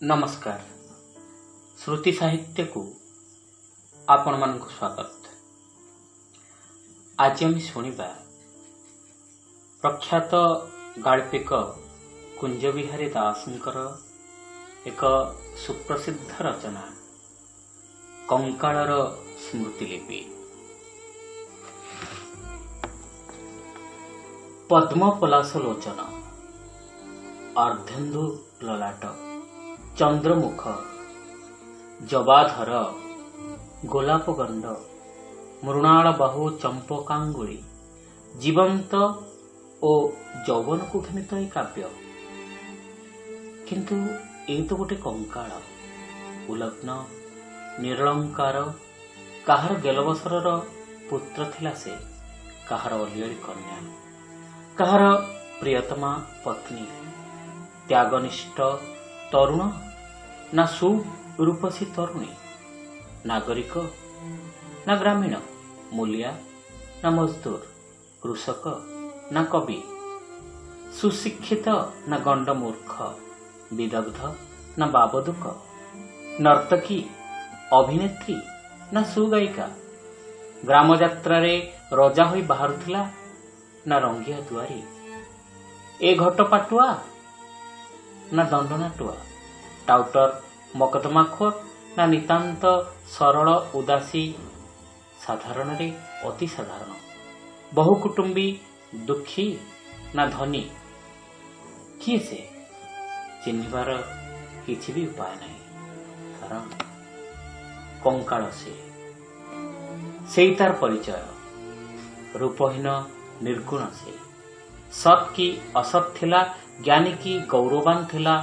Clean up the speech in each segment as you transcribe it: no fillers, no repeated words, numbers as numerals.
नमस्कार। श्रुति साहित्य को आपण मानक स्वागत। आज आम शुणा प्रख्यात गाल्पिक कुंज बिहारी दासंकर एक सुप्रसिद्ध रचना कंकाळर स्मृतिलिपि। पद्म पलाश लोचन अर्धेन्दु ललाट चंद्रमुख जबाधर गोलाप गंध मृणाल बाहु चंपकांगुली जीवंत ओ यौवन को घनित ए काव्य। किंतु ये तो गोटे कंकाळ उलग्न निरलंकार काहार गेलबसर पुत्र थिला से काहार अलियली कन्या काहार प्रियतमा पत्नी त्यागनिष्ठ तरुण ना सुरूपसी तरुणी नागरिक ना ग्रामीण मूलिया ना मजदूर कृषक ना कवि सुशिक्षित ना गंडमूर्ख विदग्ध ना बाबदुक नर्तकी अभिनेत्री ना सुगायिका ग्राम यात्रा रे रजा होई बाहरुथिला ना रंगिया दुआरी ए घटपाटुआ ना दंडनाटुआ टाउटर मकदमाखोर ना नितांत सरल उदासी साधारण रे अति साधारण बहुकुटुंबी दुखी ना धनी किए से चिन्हिबार किछि भी उपाय नहीं। कारण कंकाळ से तार परिचय रूपहीन निर्गुण से सत की असत थिला ज्ञानी की गौरवान थिला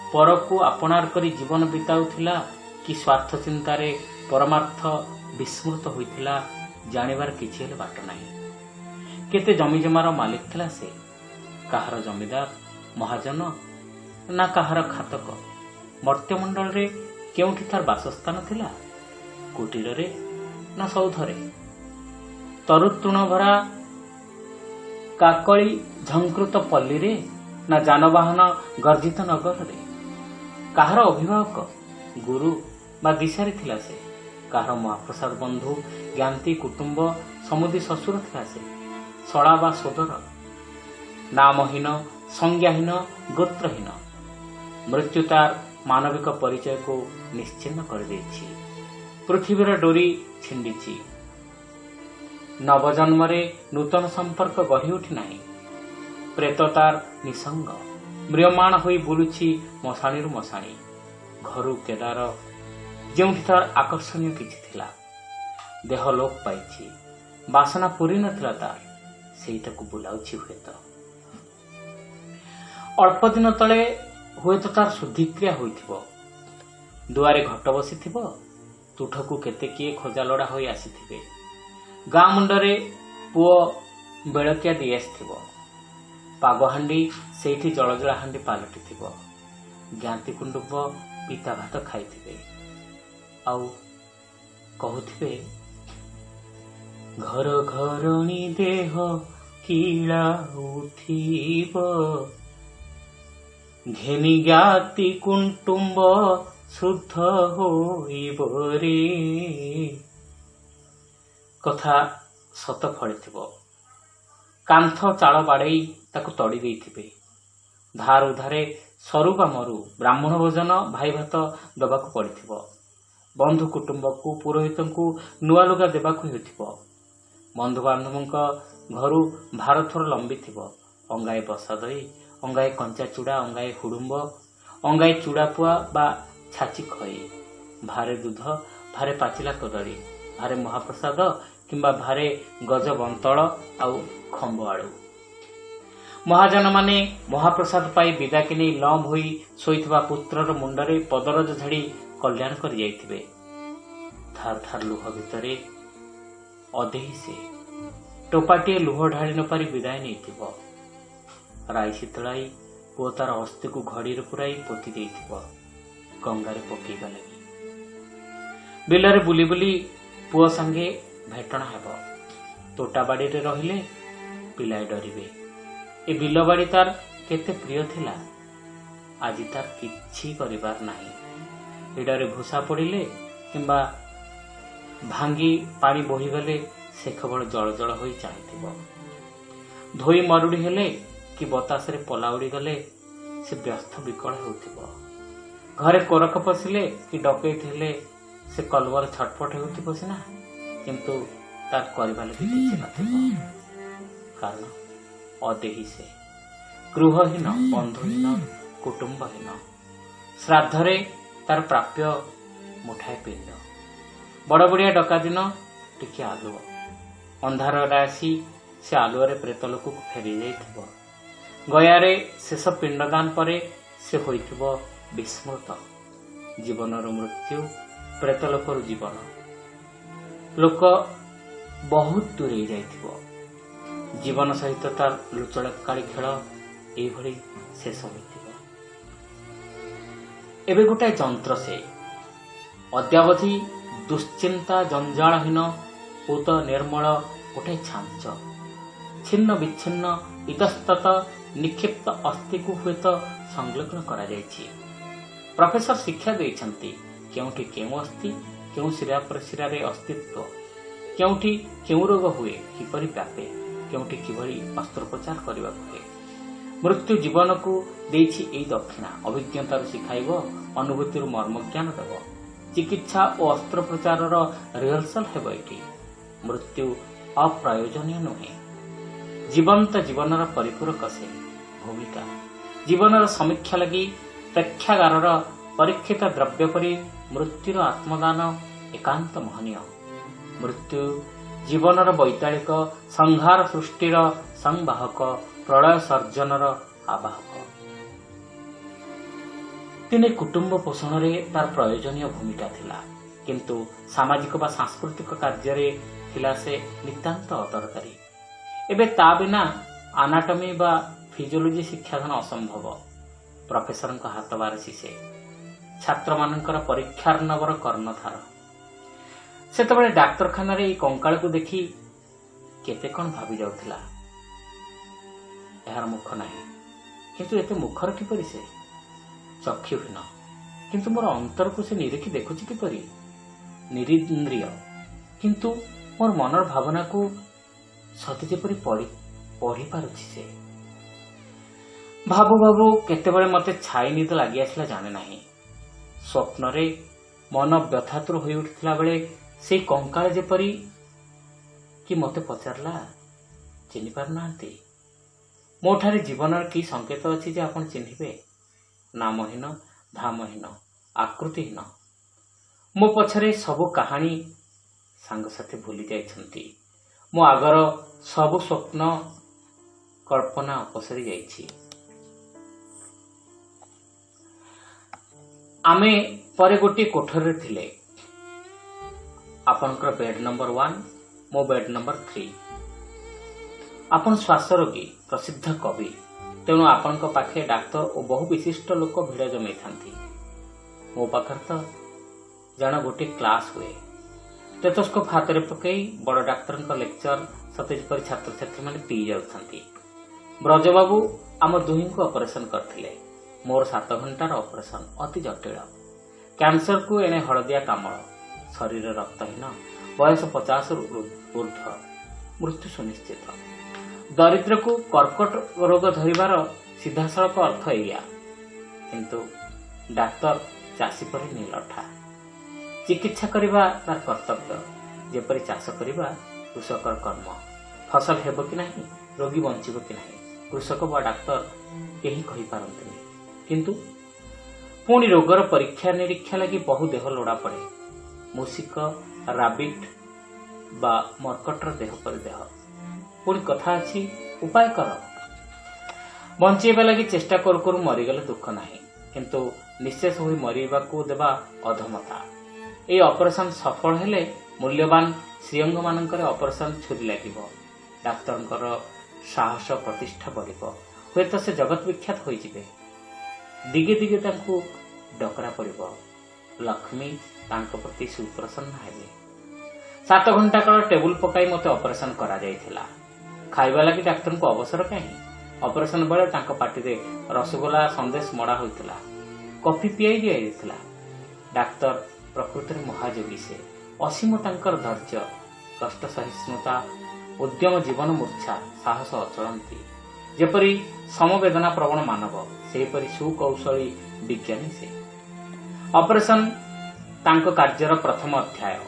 पर को अपनार करी जीवन बिताउथिला कि स्वार्थ चिंतारे परमार्थ विस्मृत होइथिला जानिबार किछि हेले बाट नाही। केते जमी जमार मालिक थिला से काहार जमीदार महाजन ना काहार खातक मर्त्यमंडल रे केउठी तार बासस्थान थिला कुटीर रे ना सौधरे तरुतृण भरा काकली झंकृत पल्ली रे ना जानवाहन गर्जित नगर रे काहार अभिभावक गुरु बा दिशारी थिला से काहार महाप्रसाद बंधु ज्ञाती कुटुंब समुदी ससुर थिला से सड़ा बा सोदर नामहीन संज्ञाहीन गोत्रहीन मृत्यु तार मानविक परिचय को निश्चिन्न कर देछि। पृथ्वीर डोरी छिंडिछि नवजन्म रे नूतन संपर्क गढ़ी उठी नाही। प्रेत तार निसंग म्रियमाण होई बुलुछि मशाणी मशाणी घरु केदार जेउठी तार आकर्षणीय किछि थिला देह लोप पाइछि बासना पूरी नथिला तार सेइटाकु बुलाउछि हुएत अल्प दिन तले हुएत तार शुद्धिक्रिया होइथिबो दुआरे घट बसिथिबो तुठकु केते किए खोजा लड़ा होई आसीथिबे गाँ मुंडरे पुओ बेलकिया दी आसीथिबो पागहांडी सेठी जलजला हांडी पालटी थिबो ज्ञाति कुंडुब पिता भात खाइथिबे आउ कहुथिबे घर घरणी देह कीड़ा उठिबो घेनी ज्ञाति कुंटुंब शुद्ध होइबो रे कथा सत फलिथिबो कांथ चाल बाड़े ताकु तड़ी देइथिबे धार उधारे सरू बा मरु ब्राह्मण भोजन भाई भात दबाकु पड़िथिबो बंधु कुटुंब को पुरोहित को नुआ लुगा देबाकु हेउथिबो बंधु बांधवंक घरु भार थोर लंबी थिबो अंगाए बसा दई अंगाए कंचा चूड़ा अंगाए हुडुंब अंगाए चूड़ापुआ बा छाची खई भारे दूध भारे पाचिला कदली भारे महाप्रसाद किंबा भारे गज बंतल आउ खंब आड़ू महाजन माने महाप्रसाद पाई विदा कि नहीं लंब होई सोईथिबा पुत्रर मुंडरे पदरज झाड़ी कल्याण कर जाइथिबे थार थार लुह भितरे अदेही से टोपाटिए लुह ढाली न पारी विदाय नैथिबो राई शीतलाई पुओ तार अस्थि को घड़ी पुराई पोती देइथिबो गंगारे पकेइबा लागि बिलरे बुली बुली पुओ संगे भेटणा हेबो तोटा बाड़ी रे रहिले पिलाए डरिबे ए बिलबाड़ी तार केते प्रिय थिला आज तार किछि करिबार नाही। हिडरे भूसा पड़िले किंबा भांगी पानी बोहीगले से केवल जल जल होई चाहिथिबो। धोई मरुड़ी हेले कि बतास रे पला उड़ी गले से व्यस्त विकल होउथिबो। घरे कोरक पशिले कि डकैत हेले से कलवर छटपट होउथिबो सिना, किंतु तार करिबा लागि किछि नथिबो। कारण अदेही से गृहहीन, बंधुहीन, कुटुंबहीन। श्राद्धरे तार प्राप्य मुठाए पिंड। बड़ बड़िया डका दिन टिके आलुओ अंधार आसी से आलुअरे प्रेतलोक फेरी जाइथिबो। गयारे शेष पिंडदान परे से होइथिबो विस्मृत। जीवनर मृत्यु, प्रेतलोकर जीवन। लोक बहुत दूरे जाइथिबो। जीवन सहित तार लुचड़काड़ी खेल एभली शेष होइथिबो। एबे गोटाए जंत्र से अद्यावधि दुश्चिंता जंजालहीन पूत निर्मल गोटाए छांच। छिन्न विच्छिन्न इतस्तत निक्षिप्त अस्थि को हुए तो संलग्न करा जायछि। प्रोफेसर शिक्षा देइछंती केउठी केउ अस्थि, केउ शिरा पर शिरारे अस्तित्व, केउठी केउ रोग हुए, किपरि व्यापे, केउठी किभଳି अस्त्रोपचार करबा हुए। मृत्यु जीवन को देइछि एई दक्षिणा। अभिज्ञता शिखाइब, अनुभूति मर्म ज्ञान देव। चिकित्सा और अस्त्रोपचार रिहर्सल हेब। एठी मृत्यु अप्रयोजनीय नुहे। जीवंत जीवनर परिपूरक से भूमिका। जीवनर समीक्षा लगी प्रेक्षागार परीक्षित द्रव्य परी मृत्युर आत्मदान एकांत महनीय। मृत्यु जीवनर वैतालिक संहार सृष्टिर संवाहक, प्रलय सर्जनर आवाहक। तिने कुटुंब पोषण रे तार प्रयोजनीय भूमिका थिला, किंतु सामाजिक बा सांस्कृतिक कार्य थिला से नितांत अदरकारी। एबे ता बिना आनाटमी बा फिजियोलॉजी शिक्षादान असंभव। प्रोफेसर हाथ बारसी से छात्र मानकर परीक्षार्णवर कर्णधार। सेतबेले डाक्तरखाना रे कंकाल को देखी केते कौन भावी जाउथिला। यार मुख नाही, किंतु एते मुखर किपरि से चक्षुहीन, किंतु मोर अंतर को से निरीखी देखुछि किपरि निरिंद्रिय, किंतु मोर मनर भावना को सती जेपरि पढ़ी पारुछि से। भाबु भाबु केतेबेले मते छाई निद लागि आसला जाने नाही। स्वप्न रे मन व्यथातुर होई उठिला बेले से कंकाल जेपरि कि मते पचारला, चिन्हि पार नांती। मोठारे जीवनर की संकेत अछि जे आपण चिन्हिबे? नामहीन, धामहीन, आकृतिहीन। मो पछरे सबु कहानी सांगसाथी भूली जाइछंती। मो आगर सबु स्वप्न कल्पना अपसरी जाइछि। आमे परे गोटे कोठरी थिले। आपनकर बेड नंबर 1, मो बेड नंबर 3। आपण श्वास रोगी, प्रसिद्ध कवि, तेणु आपण पाखे डाक्तर और बहु विशिष्ट लोक भिड़ जमे थांती। मो पाखर तो जन गोटे क्लास हुए। स्टेथोस्कोप हाथ में पकई बड़ डाक्तर लेक्चर सतेज पर छात्र छात्री मैंने पी जाउथंती। ब्रजबाबू आम दुही को ऑपरेशन करथिले। मोर 7 घंटार ऑपरेशन अति जटिल। कैंसर को एने हलदिया कामल, शरीर रक्तहीन, बयस 50 ऊर्ध्व, मृत्यु सुनिश्चित। दरिद्र को कर्कट रोग धरिबार सीधासलख अर्थ एया, किंतु डाक्तर चाषी पर निलठा। चिकित्सा करिबा तार कर्तव्य, जेपरि चाष करिबा कृषकर कर्म। फसल हेबो कि नाही, रोगी बंचिबो कि नाही, कृषक बा डाक्तर केही कहि पारंतनी। किंतु पुणी रोगर परीक्षा निरीक्षा लगी बहु देह लोड़ा पड़े। मूषिक, राबिट बा मर्कटर देह पर देह। पुणी कथा अछि, उपाय कर। बंचेबा लगी चेष्टा करू करू मरीगले दुख नाही, किंतु निशेष होई मरीबा को देबा अधमता। ए ऑपरेशन सफल हेले मूल्यवान श्रीअंग मानकर ऑपरेशन छुरी लागिबो। डाक्तरंकर साहस प्रतिष्ठा बढ़िबो। हुएत से जगत विख्यात होई जिवे। दिगे दिगे तांको डकरा पड़िबो। लक्ष्मी तांको प्रति सुप्रसन्न हेबे। 7 घंटा काल टेबुल पकाई मते ऑपरेशन करा जायथिला। खाइबा लागि डाक्टर को अवसर काहे? ऑपरेशन बेले तांको पाटिरे रसगोला संदेश मड़ा होइतिला, कॉफी पियाई दिया। डाक्तर प्रकृति महायोगी से असीम तांकर धैर्य, कष्ट सहिष्णुता, उद्यम जीवन मूर्छा साहस अचलती। जेपरी समवेदना प्रवण मानव सेपरी सुकौशली विज्ञानी से। ऑपरेशन तांको कार्यर प्रथम अध्याय।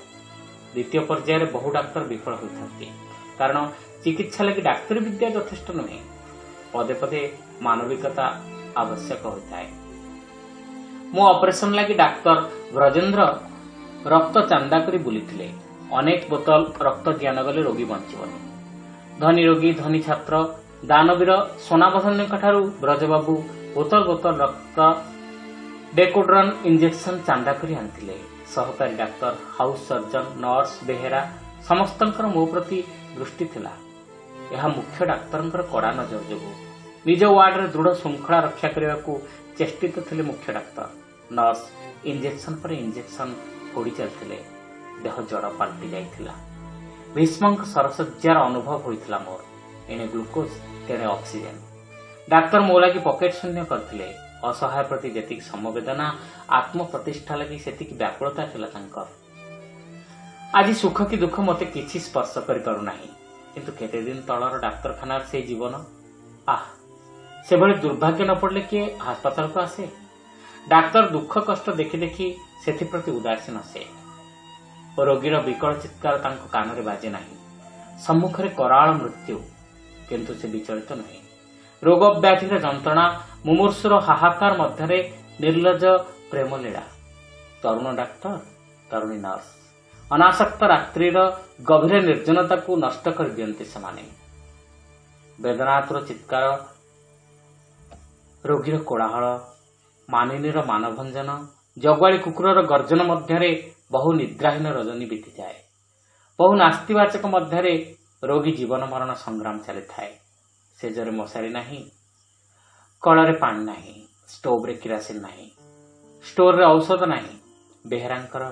द्वितीय पर्यायर बहु डाक्तर विफल होती, कारण चिकित्सा लगी डाक्तरी विद्या यथेष्ट नुहे, पदे पदे मानविकता आवश्यक होता है। मो ऑपरेशन लगी डाक्तर ब्रजेंद्र रक्त चांदा करी बुलीथिले। अनेक बोतल रक्त ज्ञान गले रोगी बंचबनी। धनी रोगी धनी छात्र दानवीर सोनाबधन्य ब्रजबाबू बोतल बोतल रक्त डेकोड्रन इंजेक्शन चांदा करी आनिथिले। सहकारी doctor, house surgeon, nurse, Behera समस्तंकर मो प्रति दृष्टि थिला। यह मुख्य डाक्तरंकर कड़ा नजर जोगु निज वार्ड रे दृढ़ श्रृंखला रक्षा करने को चेष्टित थिले मुख्य डाक्तर। नर्स इंजेक्शन पर इंजेक्शन फोड़ी चलथिले। देह जड़ पलटि जाइथिला। भीष्मंक सरसज्जार अनुभव होइथिला मोर। एने ग्लुकोज तेने ऑक्सीजन। डाक्तर मो लगी पॉकेट शून्य करथिले। असहाय प्रति जेतिक समवेदना, आत्म प्रतिष्ठा लगी सेतिक व्याकुलता थिला तांकर। आज सुख कि दुख मते किछि स्पर्श करि पारु नाही, किंतु केते दिन तळर डाक्तरखाना से जीवन से भली दुर्भाग्य न पड़ले किए अस्पताल को आसे। डाक्तर दुख कष्ट देखि देखि सेथि प्रति उदासीन से। रोगीर विकल चित्कार तांको कान बाजे नाही। सम्मुखरे कराल मृत्यु, किंतु से विचलित नहीं। रोग व्याधिर जंत्रणा, मुमूर्षुर हाहाकार मध्यरे निर्लज प्रेम लीला। तरुण डाक्तर, तरुणी नर्स अनासक्त रात्रिर गभीर निर्जनता को नष्ट कर दियंती सेमाने। वेदनातुर चित्कार, रोगीर कोलाहल, मानिनीर मानभंजन, जगुआली कुकुरर गर्जन मध्यरे बहु निद्राहीन रजनी बीती जाए। बहु नास्तिवाचक मध्यरे रोगी जीवन मरण संग्राम चली थाए। सेजरे मशारी नहीं, कଳରେ पानी नहीं, स्टोव रे किरासिन नहीं, स्टोर रे औषध नहीं, बेहेरांकर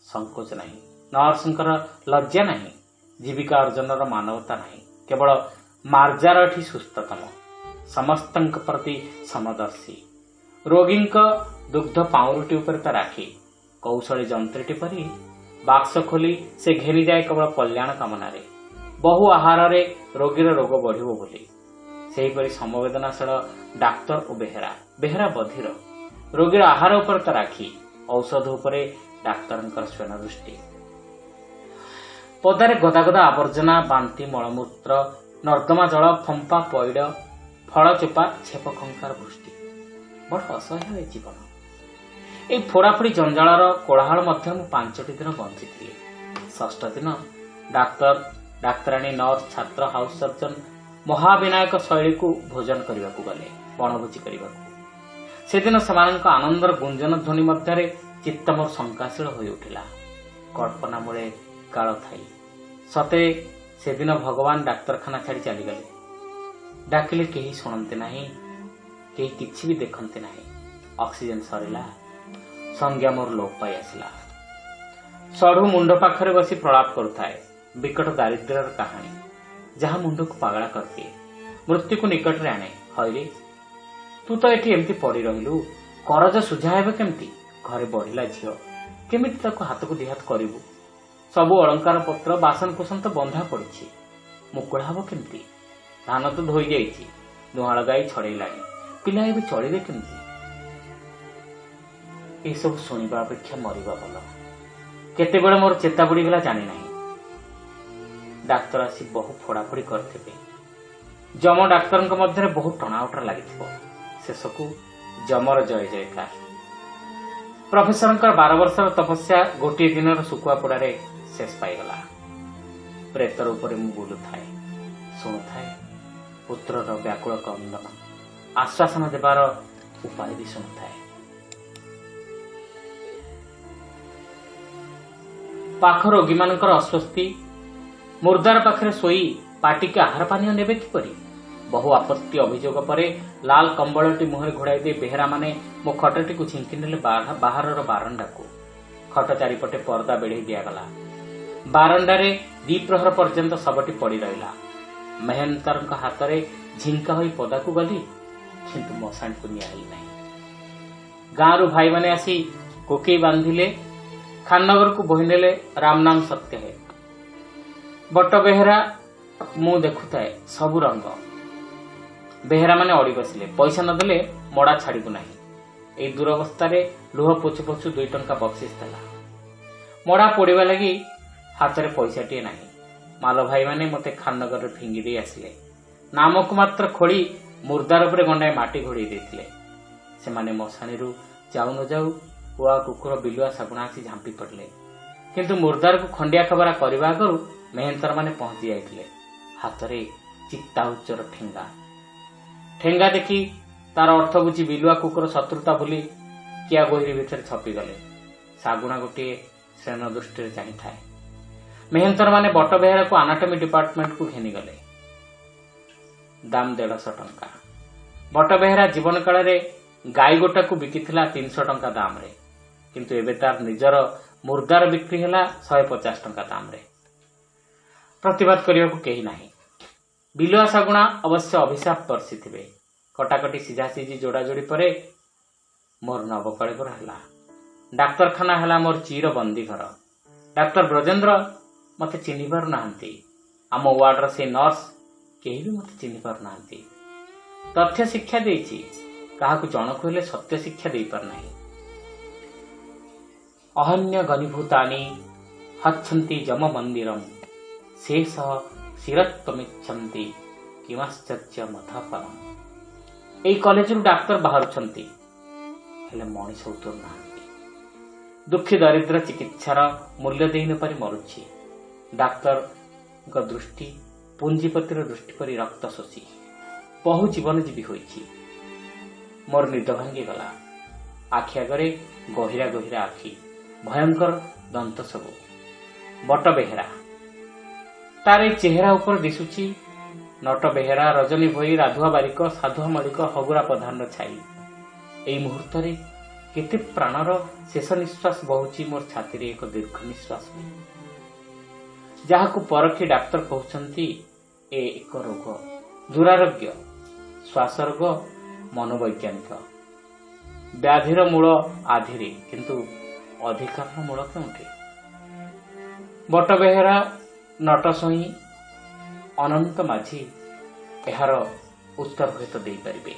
संकोच नहीं, नर्संकर लज्जा नहीं, जीविका अर्जनर मानवता नहीं। केवल मार्जारठी सुस्थतम, समस्तंक प्रति समदर्शी। रोगींक दुग्ध पाउरुटी उपर त राखी कौशली जंत्रीटी परी बाक्स खोली से घेरी जाए केवल कल्याण कामना। बहु आहार रे रोगीर रोग बढ़िबो बोली। सेहीपरि समवेदनाशील डाक्तर और बेहेरा, बेहेरा बधिर रोगीर आहार उपर त राखी औषध उपरे डाक्तरंकर स्वेन दृष्टि। पदारे गदा गदा आवर्जना, बांति, मलमूत्र, नर्दमा जल, फंपा, पैड, फल चोपा, छेप खंकार वृष्टि। बड़ असह्य जीवन। ए फोड़ाफोड़ी जंजालर कोलाहल मध्य मु 5 दिन बंची। षष्ठ दिन डाक्तर, डाक्तराणी, नर्स, छात्र, हाउस सर्जन महाविनायक शैली को भोजन करने को गले, बणभोजी करने। से दिन सेमानक आनंदर गुंजन ध्वनि मध्य चित्त मोर शंकाशील हो उठिला। कल्पना मूले काल थाई सते से दिन भगवान डाक्तरखाना छाड़ी चलीगले। डाकिले केही शुणते नहीं, केही किछि भी देखते नहीं। ऑक्सीजन सरिला, संज्ञा मोर लोप पाई आसिला। सढ़ू मुंड पाखरे बसी प्रलाप करुथाए विकट दारिद्र्यर कहानी, जहाँ मुंड को पागला करदिए, मृत्यु को निकट रे आने। हईरे तू तो एठी एमती पड़ी रहिलु, करज सुझाएबे केमती? घरे बढ़िला झियो, केमिति ताको हाथ को दिहात करिवु? सबु अलंकार पत्र बासन कुसन तो बंधा पड़ी, मुकुड़ा हब केमती? धान तो धोई जाइछि, दुहाळ गाई छड़ेलानी, पिला एबे चलिबे केमती? ए सब सुनिबा अपेक्षा मरिबा भल। केतेबेले मोर चेता बुड़ीगला जानी नाही। डाक्तर आसी बहु फोड़ाफोड़ी करथिबे। जम डाक्तरंक मध्यरे बहु टणाउटरा लागिथिबो। शेषकु जमर जय जयकार। प्रोफेसरंकर 12 वर्षर तपस्या गोटे दिनर सुकुआ पोड़ारे शेष पाईगला। प्रेतर उपरे मु बुलुथाए, शुणुथाए पुत्रर व्याकुल क्रंदन, आश्वासन देवार उपाय भी शुणुथाए। पाख रोगी मानकर अस्वस्थी, मुर्दार पाखरे सोई पाटिके आहार पानी नेबे किपरि? बहु आपत्ति अभियोग परे लाल कंबलटी मुहरे घोड़ाई दे बेहेरा माने मो खटटी को छिंकी नेले बाहरर बारंडा को। खट चारिपटे पर्दा बेढ़ी दियागला। बारंडारे 2 प्रहर पर्यंत सबटी पड़ी रहिला। मेहनतरंक हाथरे ଝିଙ୍କା ହୋଇ ପଦାକୁ ଗଲି, କିନ୍ତୁ ମଶାଣିକୁ ନିଆହେଲି ନାହିଁ। ଗାଁରୁ ଭାଇମାନେ ଆସି କୋକେଇ ବାନ୍ଧିଲେ, ଖାନନଗରକୁ ବୋହିନେଲେ। ରାମ ନାମ ସତ୍ୟ ହେ। ବଟ ବେହେରା ମୁଁ ଦେଖୁଥାଏ ସବୁ ରଙ୍ଗ। ବେହେରା ମାନେ ଅଡ଼ି ବସିଲେ, ପଇସା ନଦେଲେ ମଡ଼ା ଛାଡ଼ିବୁ ନାହିଁ। ଏଇ ଦୁରବସ୍ଥାରେ ଲୁହ ପୋଛୁ ପୋଛୁ 2 ଟଙ୍କା ବକ୍ସିସ୍ ଦେଲା। ମଡ଼ା ପୋଡ଼ିବା ଲାଗି ହାତରେ ପଇସାଟିଏ ନାହିଁ। ମାଲ ଭାଇମାନେ ମୋତେ ଖାନନଗରରେ ଫିଙ୍ଗି ଦେଇ ଆସିଲେ। ନାମକୁ ମାତ୍ର ଖୋଳି ମୁର୍ଦାର ଉପରେ ଗଣ୍ଡାଏ ମାଟି ଘୋଡ଼େଇ ଦେଇଥିଲେ। ସେମାନେ ମଶାଣିରୁ ଯାଉ ନ ଯାଉ କୁଆ କୁକୁର ବିଲୁଆ ଶାଗୁଣା ଆସି ଝାମ୍ପି ପଡ଼ିଲେ। କିନ୍ତୁ ମୁର୍ଦାରକୁ ଖଣ୍ଡିଆ ଖବରା କରିବା ଆଗରୁ ମେହେନ୍ତରମାନେ ପହଞ୍ଚି ଯାଇଥିଲେ, ହାତରେ ଚିତା ଉଚ୍ଚର ଠେଙ୍ଗା। ଠେଙ୍ଗା ଦେଖି ତାର ଅର୍ଥ ବୁଝି ବିଲୁଆ କୁକୁର ଶତ୍ରୁତା ଭୁଲି କିଆ ଗୋହିରୀ ଭିତରେ ଛପିଗଲେ। ଶାଗୁଣା ଗୋଟିଏ ଶ୍ରେଣ ଦୃଷ୍ଟିରେ ଚାହିଁଥାଏ। ମେହେନ୍ତରମାନେ ବଟ ବେହେରାକୁ ଆନାଟମି ଡିପାର୍ଟମେଣ୍ଟକୁ ଘେନିଗଲେ। ଦାମ 150 ଟଙ୍କା। ବଟ ବେହେରା ଜୀବନ କାଳରେ ଗାଈ ଗୋଟାକୁ ବିକିଥିଲା 300 ଟଙ୍କା ଦାମରେ, କିନ୍ତୁ ଏବେ ତାର ନିଜର ମୁର୍ଦାର ବିକ୍ରି ହେଲା 150 ଟଙ୍କା ଦାମରେ। ପ୍ରତିବାଦ କରିବାକୁ କେହି ନାହିଁ। ବିଲୁଆ ଶାଗୁଣା ଅବଶ୍ୟ ଅଭିଶାପ ବର୍ଷିଥିବେ। କଟାକଟି ସିଝାସିଝି ଯୋଡ଼ାଯୋଡ଼ି ପରେ ମୋର ନବକଳେବର ହେଲା। ଡାକ୍ତରଖାନା ହେଲା ମୋର ଚିର ବନ୍ଦୀ ଘର। ଡାକ୍ତର ବ୍ରଜେନ୍ଦ୍ର ମୋତେ ଚିହ୍ନି ପାରୁନାହାନ୍ତି। ଆମ ୱାର୍ଡର ସେ ନର୍ସ କେହି ବି ମୋତେ ଚିହ୍ନି ପାରୁନାହାନ୍ତି। ତଥ୍ୟ ଶିକ୍ଷା ଦେଇଛି, କାହାକୁ ଜଣକୁ ହେଲେ ସତ୍ୟ ଶିକ୍ଷା ଦେଇପାରୁନାହିଁ। ଅହନ୍ୟ ଗନିଭୂତାନି ହଚ୍ଛନ୍ତି ଯମ ମନ୍ଦିରମ୍ ଶେଷ ଶିରତ୍ୱମିଚ୍ଛନ୍ତି କିମାଶ୍ଚର୍ଯ୍ୟ ମଧପରମ୍। ଏଇ କଲେଜରୁ ଡାକ୍ତର ବାହାରୁଛନ୍ତି, ହେଲେ ମଣିଷ ଉତରୁନାହାନ୍ତି। ଦୁଃଖୀ ଦରିଦ୍ର ଚିକିତ୍ସାର ମୂଲ୍ୟ ଦେଇ ନପାରି ମରୁଛି। ଡାକ୍ତରଙ୍କ ଦୃଷ୍ଟି ପୁଞ୍ଜିପତିର ଦୃଷ୍ଟି ପରି ରକ୍ତ ଶୋଷି ବହୁ ଜୀବନଜୀବୀ ହୋଇଛି। ମୋର ନିଦ ଭାଙ୍ଗିଗଲା। ଆଖି ଆଗରେ ଗହିରା ଗହିରା ଆଖି, ଭୟଙ୍କର ଦନ୍ତ ସବୁ। ବଟ ବେହେରା, ତାର ଏଇ ଚେହେରା ଉପରେ ଦିଶୁଛି ନଟ ବେହେରା, ରଜନୀ ଭୋଇ, ରାଧୁଆ ବାରିକ, ସାଧୁଆ ମଳିକ, ହଗୁରା ପ୍ରଧାନର ଛାଇ। ଏଇ ମୁହୂର୍ତ୍ତରେ କେତେ ପ୍ରାଣର ଶେଷ ନିଶ୍ୱାସ ବହୁଛି ମୋର ଛାତିରେ ଏକ ଦୀର୍ଘ ନିଶ୍ୱାସ। ଯାହାକୁ ପରଖି ଡାକ୍ତର କହୁଛନ୍ତି ଏ ଏକ ରୋଗ, ଦୁରାରୋଗ୍ୟ, ଶ୍ୱାସ ରୋଗ, ମନୋବୈଜ୍ଞାନିକ। ବ୍ୟାଧିର ମୂଳ ଆଧିରେ, କିନ୍ତୁ ଅଧିକାରର ମୂଳ କେଉଁଠି? ବଟ ବେହେରା, ନଟ ସ୍ୱାଇଁ, ଅନନ୍ତ ମାଝୀ ଏହାର ଉତ୍ତର ହୁଏତ ଦେଇପାରିବେ।